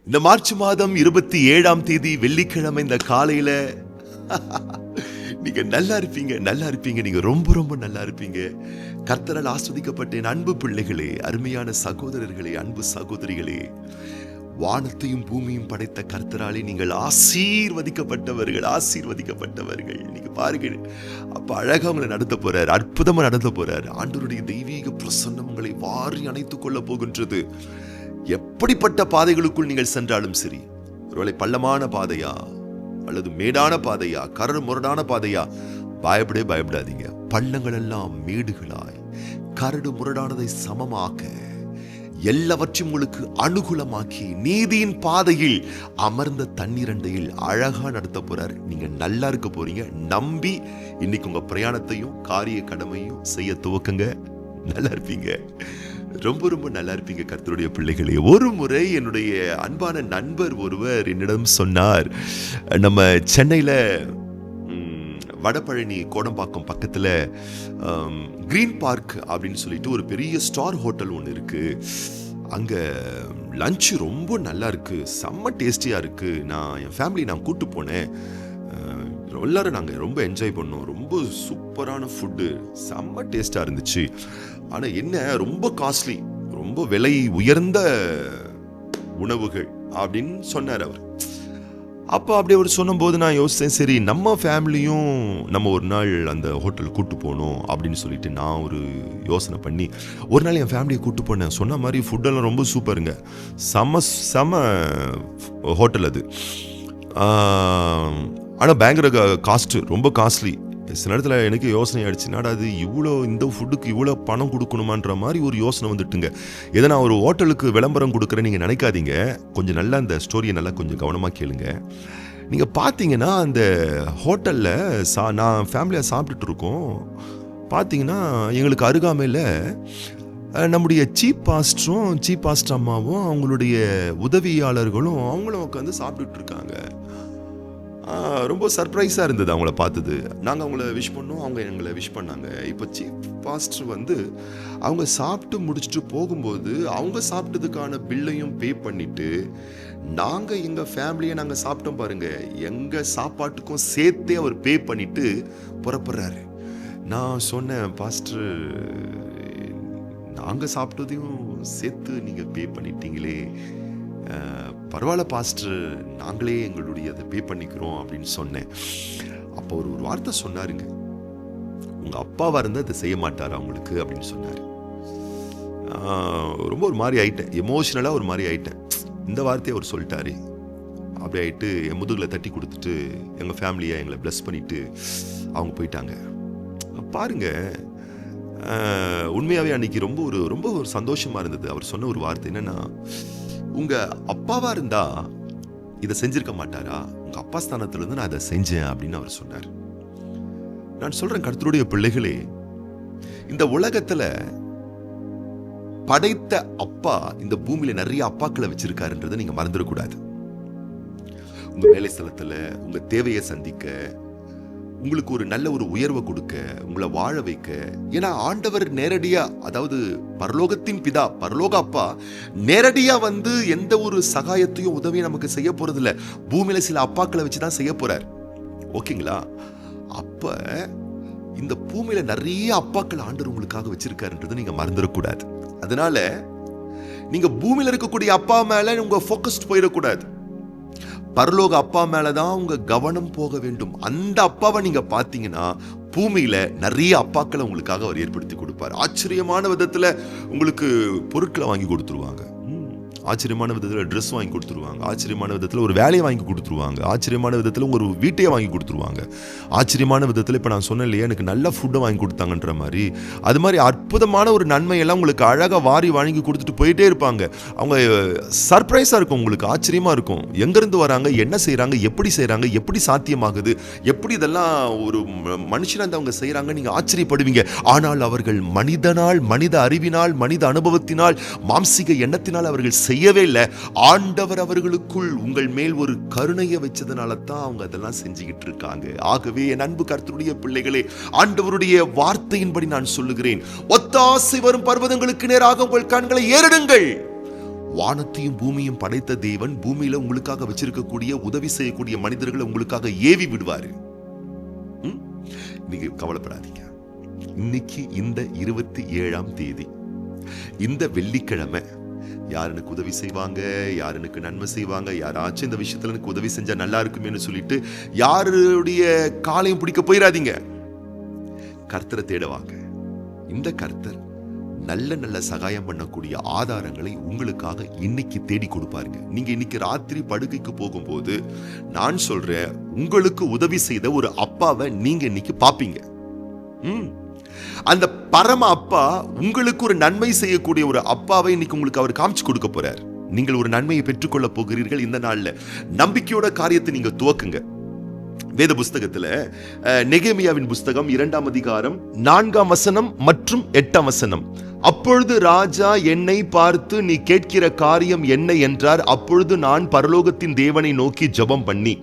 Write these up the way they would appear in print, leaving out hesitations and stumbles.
இந்த மார்ச் மாதம் 27ஆம் தேதி வெள்ளிக்கிழமை இந்த காலையில நீங்க நல்லா இருப்பீங்க, நல்லா இருப்பீங்க. நீங்க ரொம்ப ரொம்ப நல்லா இருப்பீங்க. கர்த்தரால் ஆஸ்வதிக்கப்பட்ட என் அன்பு பிள்ளைகளே, அருமையான சகோதரர்களே, அன்பு சகோதரிகளே, வானத்தையும் பூமியும் படைத்த கர்த்தராலே நீங்கள் ஆசீர்வதிக்கப்பட்டவர்கள், ஆசீர்வதிக்கப்பட்டவர்கள். நீங்க பாருங்க, அப்ப அழகா உங்களை நடத்த போறாரு, அற்புதமா நடத்த போறாரு. ஆண்டவருடைய தெய்வீக பிரசன்னம் உங்களை வாரி அணைத்துக் கொள்ள போகின்றது. எப்படிப்பட்ட பாதைகளுக்குள் நீங்கள் சென்றாலும் சரி, ஒருவேளை பள்ளமான பாதையா அல்லது மேடான பாதையா, கரடு முரடான பாதையா, பயப்படாதீங்க. பள்ளங்கள் எல்லாம் மேடுகளாய், கரடு முரடானதை சமமாக்க, எல்லாவற்றையும் உங்களுக்கு அனுகூலமாக்கி நீதியின் பாதையில் அமர்ந்த தண்ணீரண்டையில் அழகா நடத்த போறாரு. நீங்க நல்லா இருக்க போறீங்க. நம்பி இன்னைக்கு உங்க பிரயாணத்தையும் காரிய கடமையும் செய்ய துவக்குங்க. நல்லா இருப்பீங்க, ரொம்ப ரொம்ப நல்லா இருப்பீங்க கர்த்தருடைய பிள்ளைகளே. ஒரு முறை என்னுடைய அன்பான நண்பர் ஒருவர் என்னிடம் சொன்னார், நம்ம சென்னையில் வடபழனி கோடம்பாக்கம் பக்கத்தில் கிரீன் பார்க் அப்படின்னு சொல்லிட்டு ஒரு பெரிய ஸ்டார் ஹோட்டல் ஒன்று இருக்கு. அங்கே லஞ்சு ரொம்ப நல்லா இருக்கு, செம்ம டேஸ்டியாக இருக்கு. என் ஃபேமிலி நான் கூட்டு போனேன். எல்லாரும் நாங்கள் ரொம்ப என்ஜாய் பண்ணோம். ரொம்ப சூப்பரான ஃபுட்டு, செம்ம டேஸ்டாக இருந்துச்சு. ஆனால் என்ன, ரொம்ப காஸ்ட்லி, ரொம்ப விலை உயர்ந்த உணவுகள் அப்படின்னு சொன்னார் அவர். அப்போ அப்படி அவர் சொன்னபோது நான் யோசித்தேன், சரி நம்ம ஃபேமிலியும் நம்ம ஒரு நாள் அந்த ஹோட்டல் கூட்டு போகணும் அப்படின்னு சொல்லிட்டு நான் ஒரு யோசனை பண்ணி ஒரு நாள் என் ஃபேமிலியை கூட்டு போனேன். சொன்ன மாதிரி ஃபுட்டெல்லாம் ரொம்ப சூப்பருங்க, செம ஹோட்டல் அது. ஆனால் பயங்கர காஸ்ட்டு, ரொம்ப காஸ்ட்லி. சில நேரத்தில் எனக்கு யோசனை ஆயிடுச்சு, நாடா அது இவ்வளோ, இந்த ஃபுட்டுக்கு இவ்வளோ பணம் கொடுக்கணுமான்ற மாதிரி ஒரு யோசனை வந்துட்டுங்க. எதை நான் ஒரு ஹோட்டலுக்கு விளம்பரம் கொடுக்குறேன்னு நீங்கள் நினைக்காதீங்க. கொஞ்சம் நல்லா அந்த ஸ்டோரியை நல்லா கொஞ்சம் கவனமாக கேளுங்க. நீங்கள் பார்த்தீங்கன்னா அந்த ஹோட்டலில் நான் ஃபேமிலியாக சாப்பிட்டுட்டு இருக்கோம். பார்த்தீங்கன்னா எங்களுக்கு அருகாமையில் நம்முடைய சீஃப் பாஸ்டர் அம்மாவும் அவங்களுடைய உதவியாளர்களும் அவங்களும் உட்காந்து சாப்பிட்டுட்டு இருக்காங்க. ரொம்ப சர்ப்ரைஸாக இருந்தது அவங்கள பார்த்தது. நாங்கள் அவங்கள விஷ் பண்ணோம், அவங்க எங்களை விஷ் பண்ணாங்க. இப்போ சீஃப் பாஸ்டர் அவங்க சாப்பிட்டு முடிச்சுட்டு போகும்போது அவங்க சாப்பிட்டதுக்கான பில்லையும் பே பண்ணிட்டு, நாங்கள் எங்கள் ஃபேமிலியை நாங்கள் சாப்பிட்டோம் பாருங்க, எங்கள் சாப்பாட்டுக்கும் சேர்த்தே அவர் பே பண்ணிட்டு புறப்படுறாரு. நான் சொன்னேன், பாஸ்டர் நாங்கள் சாப்பிட்டதையும் சேர்த்து நீங்கள் பே பண்ணிட்டீங்களே, பரவாயில்ல பாஸ்டர், நாங்களே எங்களுடைய அதை பே பண்ணிக்கிறோம் அப்படின்னு சொன்னேன். அப்போ ஒரு வார்த்தை சொன்னாருங்க, உங்க அப்பாவா இருந்தால் அதை செய்ய மாட்டாரா உங்களுக்கு அப்படின்னு சொன்னார். ரொம்ப ஒரு மாதிரி ஆயிட்டேன், எமோஷனலாக ஒரு மாதிரி ஆயிட்டேன். இந்த வார்த்தையை அவர் சொல்லிட்டாரு. அப்படி ஆயிட்டு என் முதுகில் தட்டி கொடுத்துட்டு எங்கள் ஃபேமிலியை எங்களை பிளஸ் பண்ணிட்டு அவங்க போயிட்டாங்க. பாருங்க, உண்மையாகவே அன்னைக்கு ரொம்ப ஒரு சந்தோஷமா இருந்தது. அவர் சொன்ன ஒரு வார்த்தை என்னன்னா, உங்க அப்பாவா இருந்தா இதை செஞ்சிருக்க மாட்டாரா, உங்க அப்பா ஸ்தானத்துல இருந்து நான் அதை செஞ்சேன் அப்படின்னு அவர் சொன்னார். நான் சொல்றேன், கர்த்தருடைய பிள்ளைகளே, இந்த உலகத்துல படைத்த அப்பா இந்த பூமியில நிறைய அப்பாக்களை வச்சிருக்காருன்றதை நீங்க மறந்துடக்கூடாது. உங்க வேலை ஸ்தலத்துல உங்க தேவையை சந்திக்க, உங்களுக்கு ஒரு நல்ல ஒரு உயர்வை கொடுக்க, உங்களை வாழ வைக்க. ஏன்னா ஆண்டவர் நேரடியா, அதாவது பரலோகத்தின் பிதா, பரலோக அப்பா நேரடியா எந்த ஒரு சகாயத்தையும் உதவியும் நமக்கு செய்ய போறது இல்ல. பூமியில சில அப்பாக்களை வச்சுதான் செய்ய போறார். ஓகேங்களா? அப்ப இந்த பூமியில நிறைய அப்பாக்கள் ஆண்டவர் உங்களுக்காக வச்சிருக்காருன்றதை நீங்க மறந்துடக்கூடாது. அதனால நீங்க பூமியில இருக்கக்கூடிய அப்பா மேல உங்க போக்கஸ் போயிடக்கூடாது. பரலோக அப்பா மேலதான் உங்க கவனம் போக வேண்டும். அந்த அப்பாவை நீங்க பாத்தீங்கன்னா பூமியில நிறைய அப்பாக்களை உங்களுக்காக அவர் ஏற்படுத்தி கொடுப்பார். ஆச்சரியமான விதத்துல உங்களுக்கு பொருட்களை வாங்கி கொடுத்துருவாங்க, ஆச்சரியமான விதத்தில் ட்ரெஸ் வாங்கி கொடுத்துருவாங்க, ஆச்சரியமான விதத்தில் ஒரு வேலையை வாங்கி கொடுத்துருவாங்க, ஆச்சரியமான விதத்தில் ஒரு வீட்டையே வாங்கி கொடுத்துருவாங்க, ஆச்சரியமான விதத்தில் இப்போ நான் சொன்னேன் இல்லையா, எனக்கு நல்ல ஃபுட்டை வாங்கி கொடுத்தாங்கன்ற மாதிரி, அது மாதிரி அற்புதமான ஒரு நன்மையெல்லாம் உங்களுக்கு அழகாக வாரி வாங்கி கொடுத்துட்டு போயிட்டே இருப்பாங்க. அவங்க சர்ப்ரைஸாக இருக்கும், உங்களுக்கு ஆச்சரியமாக இருக்கும். எங்கேருந்து வராங்க, என்ன செய்கிறாங்க, எப்படி சாத்தியமாகுது, எப்படி இதெல்லாம் ஒரு மனுஷனை அவங்க செய்கிறாங்க, நீங்கள் ஆச்சரியப்படுவீங்க. ஆனால் அவர்கள் மனித அறிவினால், மனித அனுபவத்தினால், மாம்சீக எண்ணத்தினால் அவர்கள் செய்யவே இல்லை. ஆண்டவர் அவர்களுக்குள் உங்கள் மேல் ஒரு கருணையை வச்சதுனால தான் அவங்க அதெல்லாம் செஞ்சுக்கிட்டு இருக்காங்க. ஆகவே என் அன்பு கர்த்தருடைய பிள்ளைகளே, ஆண்டவருடைய வார்த்தையின்படி நான் சொல்லுகிறேன், ஒத்தாசை வரும் பர்வதங்களுக்கு நேராக உங்கள் கண்களை ஏறெடுங்கள். வானத்தையும் பூமியும் படைத்த தேவன் பூமியில உங்களுக்காக வச்சிருக்கக்கூடிய உதவி செய்யக்கூடிய மனிதர்களை உங்களுக்காக ஏவி விடுவாரு. நீங்க கவலைப்படாதீங்க. இன்னைக்கு இந்த 27ஆம் தேதி, இந்த வெள்ளிக்கிழமை, யார் எனக்கு உதவி செய்வாங்க, யார் எனக்கு நன்மை செய்வாங்க, யாராச்சும் இந்த விஷயத்துல எனக்கு உதவி செஞ்சா நல்லா இருக்குமேன்னு சொல்லிட்டு யாருடைய காலையும் பிடிக்க போயிடாதீங்க. கர்த்தரை தேடுவாங்க. இந்த கர்த்தர் நல்ல நல்ல சகாயம் பண்ணக்கூடிய ஆதாரங்களை உங்களுக்காக இன்னைக்கு தேடி கொடுப்பாருங்க. நீங்க இன்னைக்கு ராத்திரி படுக்கைக்கு போகும்போது நான் சொல்றேன், உங்களுக்கு உதவி செய்த ஒரு அப்பாவை நீங்க இன்னைக்கு பாப்பீங்க. அந்த பரம அப்பா உங்களுக்கு ஒரு நன்மை செய்யக்கூடிய ஒரு அப்பாவை இன்னைக்கு உங்களுக்கு அவர் காமிச்சு கொடுக்க போறார். நீங்கள் ஒரு நன்மையை பெற்றுக்கொள்ள போகிறீர்கள். இந்த நாள்ல நம்பிக்கையோட காரியத்தை நீங்க துவக்குங்க. வேத புஸ்தகத்துல நெகேமியாவின் புஸ்தகம் 2ஆம் அதிகாரம் 4ஆம் வசனம் மற்றும் 8ஆம் வசனம். அப்பொழுது ராஜா என்னை பார்த்து, நீ கேட்கிற காரியம் என்ன என்றார். அப்பொழுது நான் பரலோகத்தின் தேவனை நோக்கி ஜெபம் பண்ணி,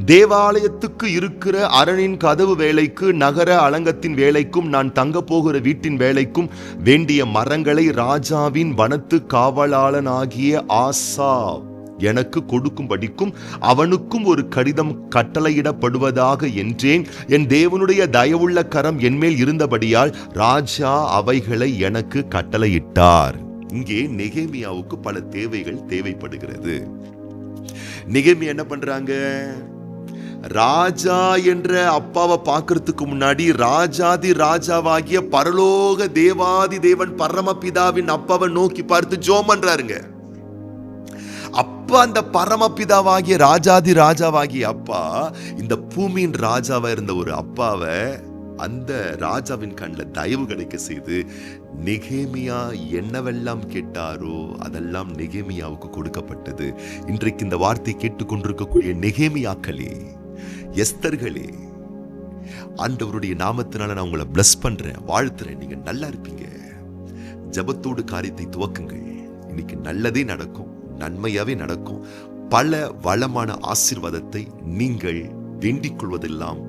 தேவாலயத்துக்கு இருக்கிற அரணின் கதவு வேலைக்கு, நகர அலங்கத்தின் வேலைக்கும், நான் தங்க போகிற வீட்டின் வேலைக்கும் வேண்டிய மரங்களை ராஜாவின் வனத்து காவலாளனாகிய ஆசாப் எனக்கு கொடுக்கும்படிக்கும் அவனுக்கும் ஒரு கடிதம் கட்டளையிடப்படுவதாக என்றேன். என் தேவனுடைய தயவுள்ள கரம் என்மேல் இருந்தபடியால் ராஜா அவைகளை எனக்கு கட்டளையிட்டார். இங்கே நெகேமியாவுக்கு பல தேவைகள் தேவைப்படுகிறது. நெகேமியா என்ன பண்றாங்க? ராஜா என்ற அப்பாவை பார்க்கறதுக்கு முன்னாடி ராஜாதி ராஜாவாகிய பரலோக தேவாதி தேவன் பரமபிதாவின் அப்பாவை நோக்கி பார்த்து ஜெபம் பண்றாருங்க. அப்ப அந்த பரமபிதாவாகிய ராஜாதி ராஜாவாகிய அப்பா, இந்த பூமியின் ராஜாவா இருந்த ஒரு அப்பாவை அந்த ராஜாவின் கண்ணில் தயவு கிடைக்க செய்து, நெகேமியா என்னவெல்லாம் கேட்டாரோ அதெல்லாம் நெகேமியாவுக்கு கொடுக்கப்பட்டது. இன்றைக்கு இந்த வார்த்தை கேட்டுக்கொண்டிருக்கக்கூடிய நெகேமியாக்களே, எஸ்தர்களே, ஆண்டவருடைய நாமத்தினால நான் உங்களை பிளஸ் பண்றேன், வாழ்த்துறேன். நீங்க நல்லா இருப்பீங்க. ஜெபத்தோடு காரியத்தை துவக்குங்கள். இன்னைக்கு நல்லதே நடக்கும், நன்மையாவே நடக்கும். பல வளமான ஆசீர்வாதத்தை நீங்கள் வேண்டிக் கொள்வதெல்லாம்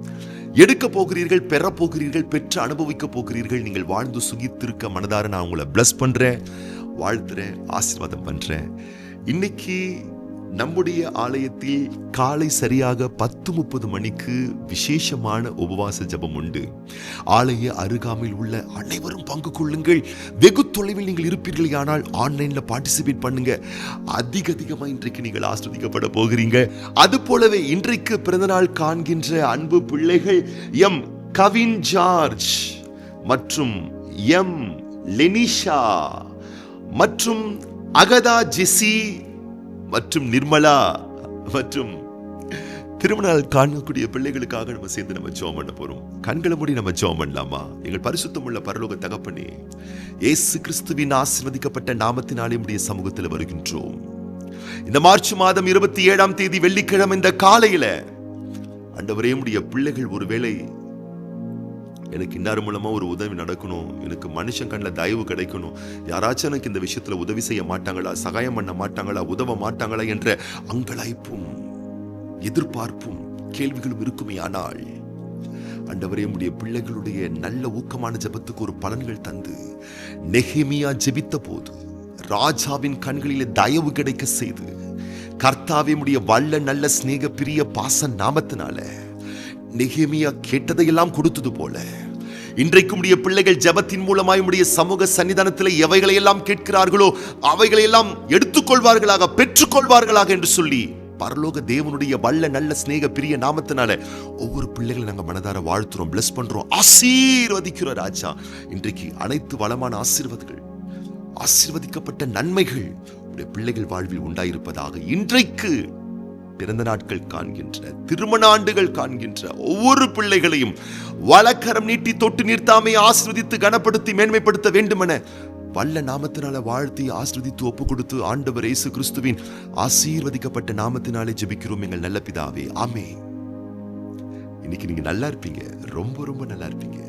எடுக்க போகிறீர்கள், பெற போகிறீர்கள், பெற்று அனுபவிக்க போகிறீர்கள். நீங்கள் வாழ்ந்து சுகித்திருக்க மனதார நான் உங்களை பிளஸ் பண்றேன், வாழ்த்துறேன், ஆசீர்வாதம் பண்றேன். இன்னைக்கு நம்முடைய ஆலயத்தில் காலை சரியாக 10:30 மணிக்கு விசேஷமான உபவாச ஜெபம் உண்டு. ஆலய அருகாமையில் உள்ள அனைவரும் பங்கு கொள்ளுங்கள். வெகு தொலைவில் நீங்கள் இருப்பீர்கள், ஆனால் ஆன்லைன்ல பார்ட்டிசிபேட் பண்ணுங்க. அதிகமா இன்றைக்கு நீங்கள் ஆஸ்வதிக்கப்பட போகிறீங்க. அது போலவே இன்றைக்கு பிறந்தநாள் காண்கின்ற அன்பு பிள்ளைகள் எம் கவின் ஜார்ஜ் மற்றும் எம் லெனிஷா மற்றும் அகதா ஜெசி மற்றும் நிர்மலா மற்றும் திருமணம் காணக்கூடிய பிள்ளைகளுக்காக நம்ம சேர்ந்து நம்ம ஜெபம் பண்ண போறோம். கண்களை மூடி நம்ம ஜெபம் பண்ணலாமா? எங்கள் பரிசுத்தமுள்ள பரலோக தகப்பனே, இயேசு கிறிஸ்துவின் ஆசீர்வதிக்கப்பட்ட நாமத்தினாலே உம்முடைய சமூகத்தில் வருகின்றோம். இந்த மார்ச் மாதம் 27ஆம் தேதி வெள்ளிக்கிழமை இந்த காலையில ஆண்டவரே, உம்முடைய பிள்ளைகள் ஒருவேளை எனக்கு இன்னார் மூலமா ஒரு உதவி நடக்கணும், எனக்கு மனுஷன் கண்ணில் தயவு கிடைக்கணும், யாராச்சும் எனக்கு இந்த விஷயத்துல உதவி செய்ய மாட்டாங்களா, சகாயம் பண்ண மாட்டாங்களா, உதவ மாட்டாங்களா என்ற அங்கலாய்ப்பும் எதிர்பார்ப்பும் கேள்விகளும் இருக்குமே. ஆனால் ஆண்டவரே, உம்முடைய பிள்ளைகளுடைய நல்ல ஊக்கமான ஜெபத்துக்கு ஒரு பலன்கள் தந்து, நெகேமியா ஜெபித்த போது ராஜாவின் கண்களிலே தயவு கிடைக்க செய்து, கர்த்தாவே உம்முடைய வல்ல நல்ல சிநேக பிரிய பாச நாமத்தினால நெகேமியா கேட்டதையெல்லாம் கொடுத்தது போல, இன்றைக்கு உம்முடைய பிள்ளைகள் ஜெபத்தின் மூலமாய் உம்முடைய சமூக சன்னிதானத்தில் எவைகளையெல்லாம் கேட்கிறார்களோ அவைகளையெல்லாம் எடுத்துக்கொள்வார்களாக, பெற்றுக்கொள்வார்களாக என்று சொல்லி பரலோக தேவனுடைய வல்ல நல்ல சிநேக பிரிய நாமத்தினால ஒவ்வொரு பிள்ளைகளை நாங்க மனதார வாழ்த்துறோம், பிளஸ் பண்றோம், ஆசீர்வதிக்கிறோம். ராஜா, இன்றைக்கு அனைத்து வளமான ஆசீர்வாதங்கள், ஆசீர்வதிக்கப்பட்ட நன்மைகள் உடைய பிள்ளைகள் வாழ்வில் உண்டாயிருப்பதாக. இன்றைக்கு பிறந்த நாட்கள் காண்கின்ற, திருமண ஆண்டுகள் காண்கின்ற ஒவ்வொரு பிள்ளைகளையும் வலக்கரம் நீட்டி தொட்டு நிறுத்தாமை ஆசீர்வதித்து கனப்படுத்தி மேன்மைப்படுத்த வேண்டுமென வல்ல நாமத்தினால வாழ்த்தி ஆசீர்வதித்து ஒப்பு கொடுத்து ஆண்டவர் இயேசு கிறிஸ்துவின் ஆசீர்வதிக்கப்பட்ட நாமத்தினாலே ஜெபிக்கிறோம் எங்கள் நல்ல பிதாவே, ஆமென். இன்னைக்கு நீங்க நல்லா இருப்பீங்க, ரொம்ப ரொம்ப நல்லா இருப்பீங்க.